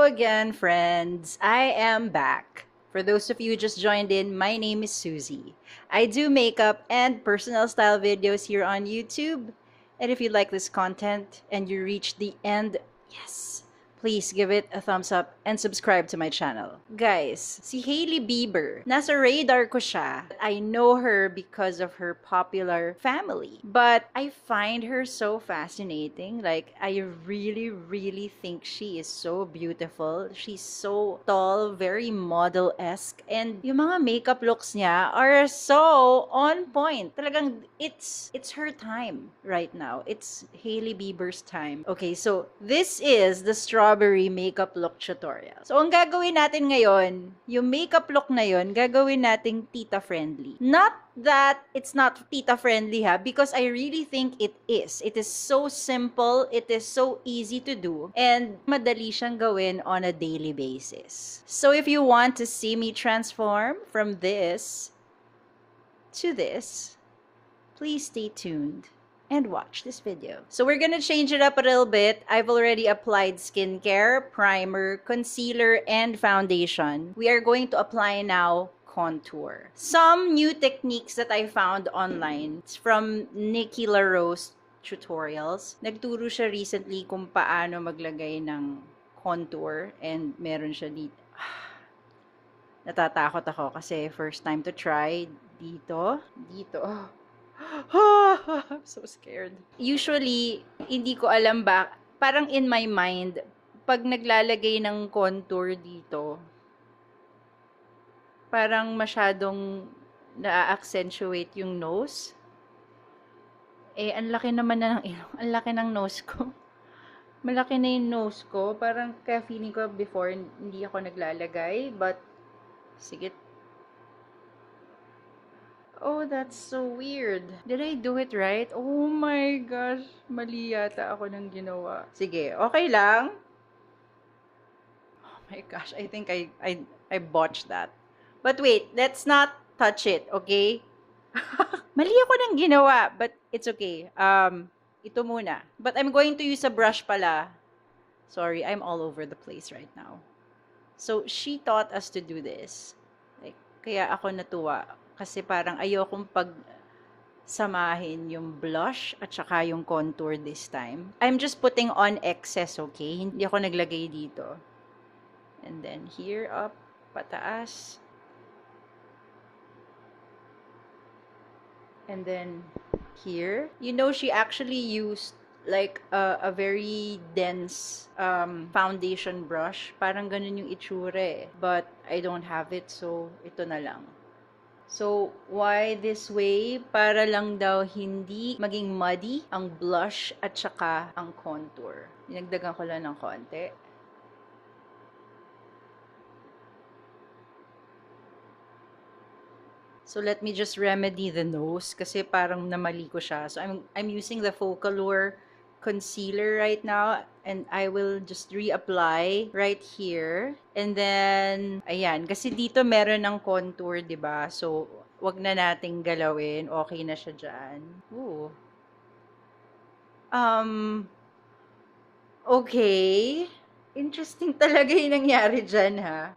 Hello again, friends. I am back. For those of you who just joined in, my name is Susie. I do makeup and personal style videos here on YouTube. And if you like this content and you reach the end, yes, please give it a thumbs up and subscribe to my channel. Guys, si Hailey Bieber, nasa radar ko siya. I know her because of her popular family. But I find her so fascinating. Like, I really think she is so beautiful. She's so tall, very model-esque. And yung mga makeup looks niya are so on point. Talagang, it's her time right now. It's Hailey Bieber's time. Okay, so this is the strawberry makeup look tutorial. So, ang gagawin natin ngayon, yung makeup look na yun, gagawin nating tita-friendly. Not that it's not tita-friendly ha, because I really think it is. It is so simple, it is so easy to do, and madali siyang gawin on a daily basis. So, if you want to see me transform from this to this, please stay tuned and watch this video. So we're gonna change it up a little bit. I've already applied skincare, primer, concealer, and foundation. We are going to apply now contour. Some new techniques that I found online. It's from Nikki LaRose tutorials. Nagturo siya recently kung paano maglagay ng contour, and meron siya dito. Natatakot ako kasi first time to try dito. I'm so scared. Usually, hindi ko alam ba, parang in my mind, pag naglalagay ng contour dito, parang masyadong na-accentuate yung nose. Eh, ang laki naman na ng ilong. Ang laki ng nose ko. Malaki na yung nose ko. Parang kaya feeling ko before, hindi ako naglalagay. But, sige. Oh, that's so weird. Did I do it right? Oh my gosh. Mali yata ako ng ginawa. Sige, okay lang. Oh my gosh, I think I botched that. But wait, let's not touch it, okay? Mali ako ng ginawa, but it's okay. Ito muna. But I'm going to use a brush pala. Sorry, I'm all over the place right now. So, she taught us to do this. Like, kaya ako natuwa. Kasi parang ayokong pagsamahin yung blush at saka yung contour this time. I'm just putting on excess, okay? Hindi ako naglagay dito. And then here, up, pataas. And then here. You know, she actually used like a very dense foundation brush. Parang ganun yung itsura eh. But I don't have it, so ito na lang. So, why this way? Para lang daw hindi maging muddy ang blush at saka ang contour. Dinagdagan ko lang ng konti. So, let me just remedy the nose kasi parang namali ko siya. So, I'm using the Focallure concealer right now, and I will just reapply right here. And then, ayan, kasi dito meron ng contour, 'di ba? So, wag na nating galawin. Okay na siya diyan. Ooh. Okay. Interesting talaga 'yung nangyari diyan, ha.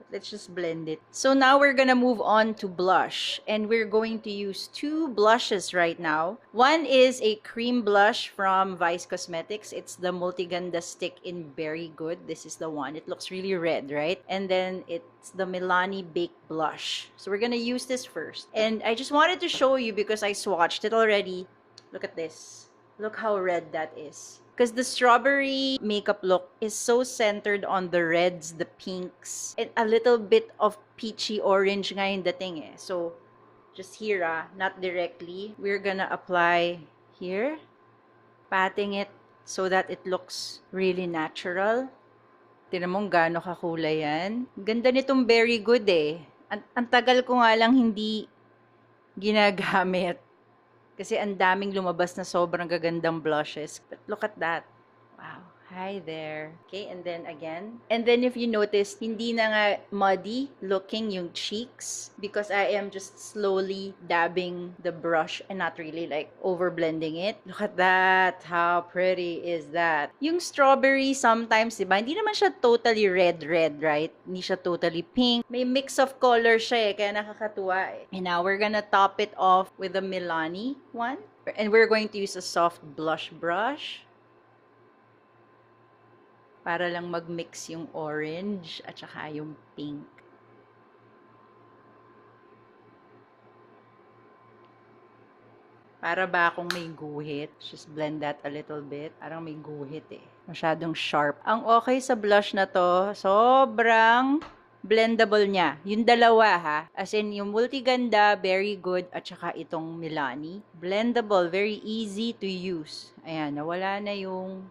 Let's just blend it. So now we're gonna move on to blush, and we're going to use two blushes right now. One is a cream blush from Vice Cosmetics. It's the Multiganda stick in Very Good. This is the one. It looks really red, right? And then it's the MILANI Baked Blush. So we're gonna use this first. And I just wanted to show you because I swatched it already. Look at this. Look how red that is. Because the strawberry makeup look is so centered on the reds, the pinks, and a little bit of peachy orange nga yung dating eh. So, just here not directly. We're gonna apply here. Patting it so that it looks really natural. Tignan mo gaano kakulay yan. Ganda nitong Very Good eh. Ang tagal ko nga lang hindi ginagamit. Kasi ang daming lumabas na sobrang gagandang blushes. But look at that. Wow. Hi there. Okay, and then again. And then if you notice, hindi na nga muddy looking yung cheeks because I am just slowly dabbing the brush and not really like over blending it. Look at that. How pretty is that? Yung strawberry sometimes, diba? Hindi naman siya totally red, right? Hindi siya totally pink. May mix of color siya eh, kaya nakakatuwa eh. And now we're gonna top it off with the Milani one. And we're going to use a soft blush brush para lang mag-mix yung orange at saka yung pink. Para ba akong may guhit? Just blend that a little bit. Parang may guhit eh. Masyadong sharp. Ang okay sa blush na to, sobrang blendable niya. Yung dalawa ha. As in, yung Multiganda, very good. At saka itong Milani. Blendable, very easy to use. Ayan, nawala na yung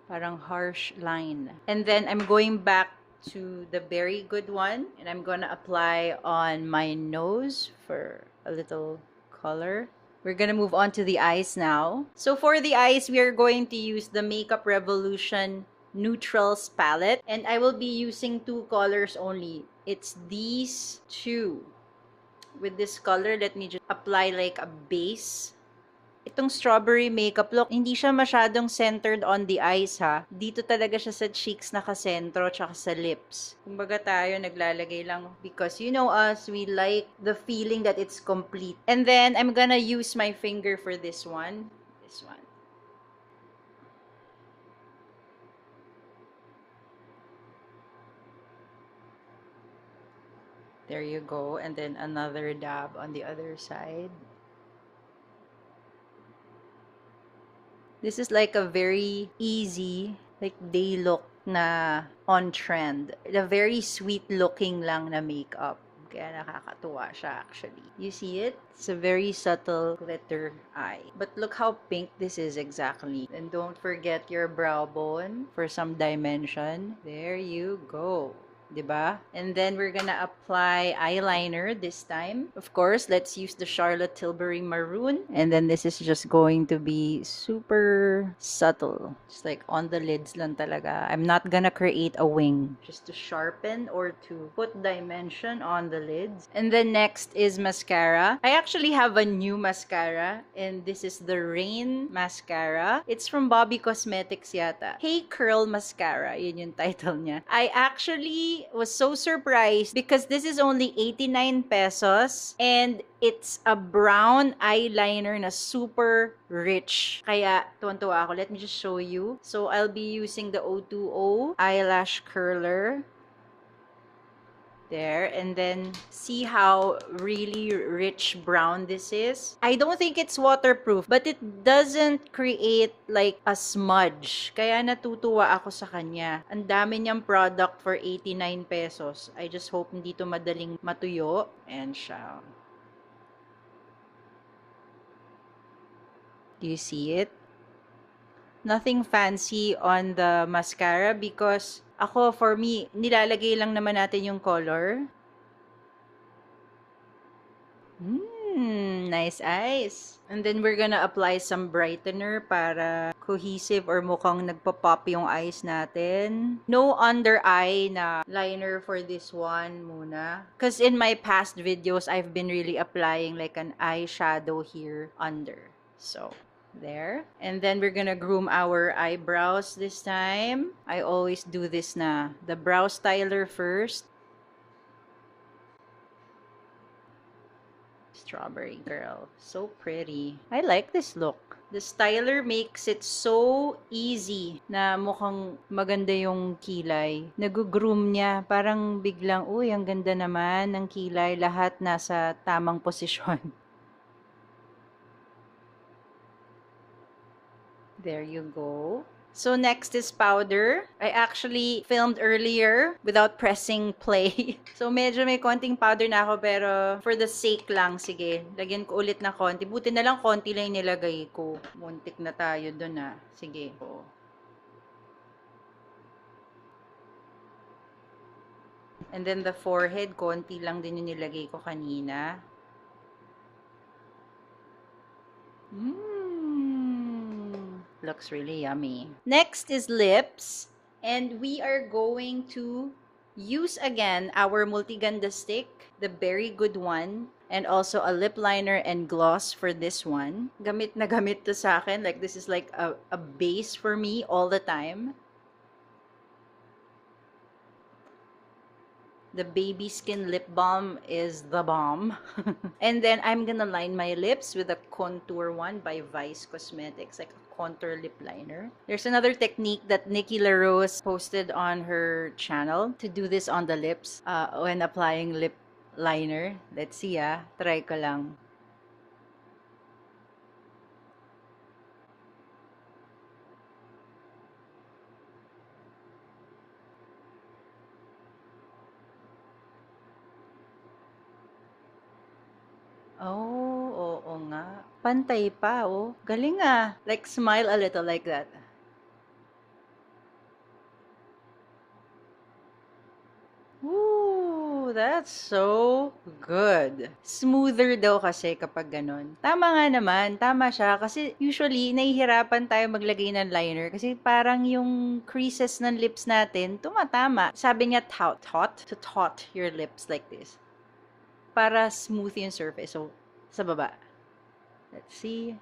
parang harsh line. And then I'm going back to the very good one and I'm gonna apply on my nose for a little color. We're gonna move on to the eyes now. So for the eyes, we are going to use the Makeup Revolution Neutrals palette and I will be using two colors only. It's these two. With this color, let me just apply like a base. Itong strawberry makeup look, hindi siya masyadong centered on the eyes ha. Dito talaga siya sa cheeks nakasentro tsaka sa lips. Kumbaga tayo naglalagay lang because you know us, we like the feeling that it's complete. And then I'm gonna use my finger for this one. This one. There you go. And then another dab on the other side. This is like a very easy, like day look na on trend. A very sweet looking lang na makeup. Kaya nakakatuwa siya actually. You see it? It's a very subtle glitter eye. But look how pink this is exactly. And don't forget your brow bone for some dimension. There you go. Diba? And then we're gonna apply eyeliner this time. Of course, let's use the Charlotte Tilbury Maroon. And then this is just going to be super subtle. Just like on the lids lang talaga. I'm not gonna create a wing. Just to sharpen or to put dimension on the lids. And then next is mascara. I actually have a new mascara. And this is the Rain Mascara. It's from Bobby Cosmetics yata. Hey Curl Mascara. Yun yung title niya. I actually was so surprised because this is only 89 pesos and it's a brown eyeliner na super rich. Kaya tuwan-tuwa ako. Let me just show you. So I'll be using the 020 eyelash curler. There, and then see how really rich brown this is. I don't think it's waterproof, but it doesn't create like a smudge. Kaya natutuwa ako sa kanya. Ang dami niyang product for 89 pesos. I just hope hindi to madaling matuyo. And siya. Do you see it? Nothing fancy on the mascara because ako, for me, nilalagay lang naman natin yung color. Nice eyes. And then we're gonna apply some brightener para cohesive or mukhang nagpa-pop yung eyes natin. No under eye na liner for this one muna. Because in my past videos, I've been really applying like an eyeshadow here under. So, there. And then we're gonna groom our eyebrows this time. I always do this na. The brow styler first. Strawberry girl. So pretty. I like this look. The styler makes it so easy na mukhang maganda yung kilay. Nag-groom niya. Parang biglang, uy, ang ganda naman ng kilay. Lahat nasa tamang posisyon. There you go. So next is powder. I actually filmed earlier without pressing play. So medyo may konting powder na ako pero for the sake lang, sige, lagyan ko ulit na konti. Buti na lang konti lang nilagay ko. Muntik na tayo dun ah. Sige. Oh. And then the forehead, konti lang din yung nilagay ko kanina. looks really yummy. Next is lips. And we are going to use again our Multiganda stick, the very good one. And also a lip liner and gloss for this one. Gamit na gamit to sa akin. Like, this is like a base for me all the time. The baby skin lip balm is the bomb. And then I'm gonna line my lips with a contour one by Vice Cosmetics, like a contour lip liner. There's another technique that Nikki LaRose posted on her channel to do this on the lips when applying lip liner. Let's see try ko lang. Oh, oo nga. Pantay pa, oh. Galing Like, smile a little like that. Ooh, that's so good. Smoother daw kasi kapag ganun. Tama nga naman, tama siya. Kasi usually, nahihirapan tayo maglagay ng liner kasi parang yung creases ng lips natin, tumatama. Sabi niya, to taut your lips like this. Para smooth yung surface. So, sa baba. Let's see.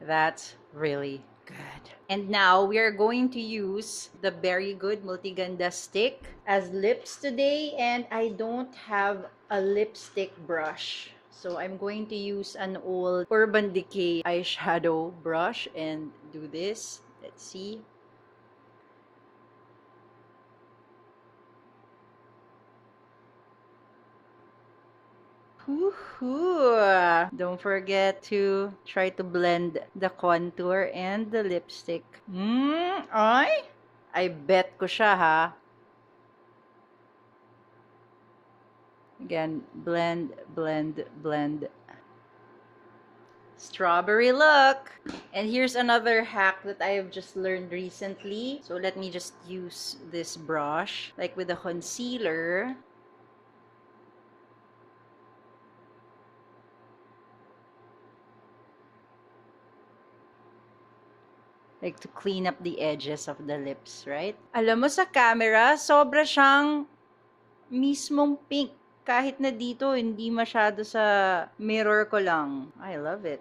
That's really good. And now, we are going to use the very good Multiganda stick as lips today. And I don't have a lipstick brush. So, I'm going to use an old Urban Decay eyeshadow brush and do this. Let's see. Don't forget to try to blend the contour and the lipstick. Ay! I bet ko siya Again, blend, blend, blend. Strawberry look! And here's another hack that I have just learned recently. So let me just use this brush, like with the concealer. Like to clean up the edges of the lips, right? Alam mo sa camera, sobra siyang mismong pink. Kahit na dito, hindi masyado sa mirror ko lang. I love it.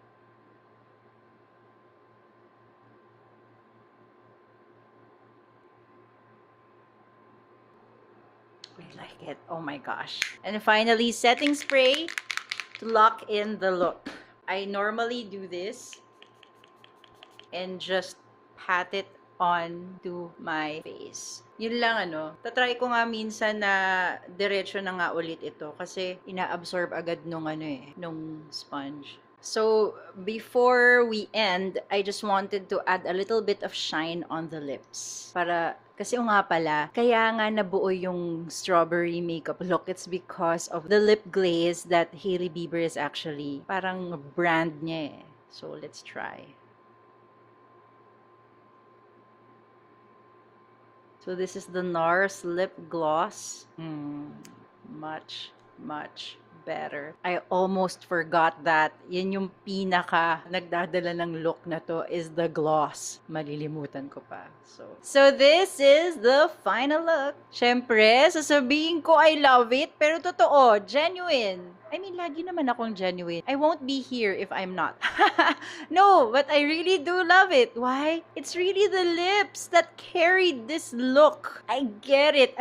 I like it. Oh my gosh. And finally, setting spray to lock in the look. I normally do this and just pat it on to my face. Yun lang tatry ko nga minsan na diretso na nga ulit ito kasi ina-absorb agad nung nung sponge. So, before we end, I just wanted to add a little bit of shine on the lips. Kasi nga pala, kaya nga nabuo yung strawberry makeup look. It's because of the lip glaze that Hailey Bieber is actually parang brand niya So, let's try. So this is the NARS lip gloss. Much, much better. I almost forgot that yun yung pinaka nagdadala ng look na to is the gloss. Malilimutan ko pa. So this is the final look. Syempre, sasabihin ko I love it, pero totoo, genuine. I mean, lagi naman akong genuine. I won't be here if I'm not. No, but I really do love it. Why? It's really the lips that carried this look. I get it.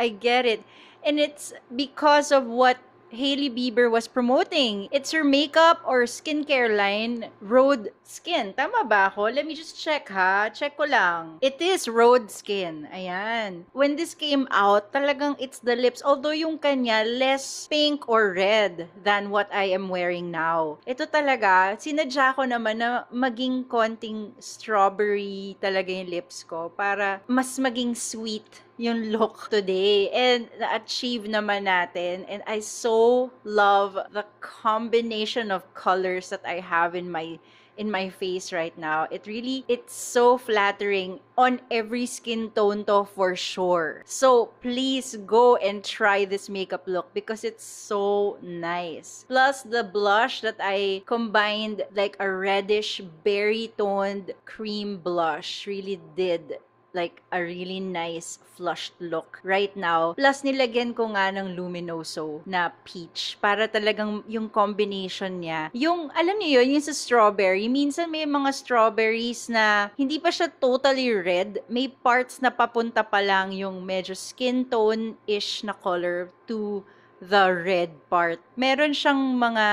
And it's because of what Hailey Bieber was promoting. It's her makeup or skincare line, Rhode Skin. Tama ba ako? Let me just check Check ko lang. It is Rhode Skin. Ayan. When this came out, talagang it's the lips. Although yung kanya less pink or red than what I am wearing now. Ito talaga, sinadya ko naman na maging konting strawberry talaga yung lips ko para mas maging sweet yung look today. And na-achieve naman natin. And I so love the combination of colors that I have in my in my face right now. It's so flattering on every skin tone to for sure. So please go and try this makeup look because it's so nice. Plus the blush that I combined like a reddish berry toned cream blush really did like a really nice flushed look right now. Plus, nilagyan ko nga ng Luminoso na peach para talagang yung combination niya. Yung, alam niyo yun, yung sa strawberry, minsan may mga strawberries na hindi pa siya totally red. May parts na papunta pa lang yung medyo skin tone-ish na color to the red part. Meron siyang mga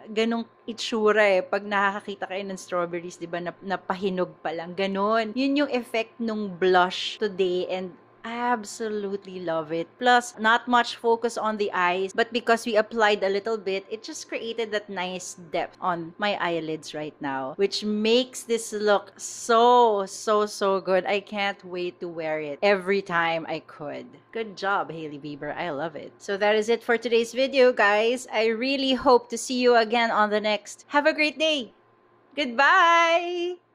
ganong itsura pag nakakakita kayo ng strawberries, di ba, napahinog pa lang. Ganon. Yun yung effect nung blush today and absolutely love it. Plus, not much focus on the eyes, but because we applied a little bit, it just created that nice depth on my eyelids right now, which makes this look so good. I can't wait to wear it every time I could. Good job, Hailey Bieber. I love it. So that is it for today's video, guys. I really hope to see you again on the next. Have a great day. Goodbye!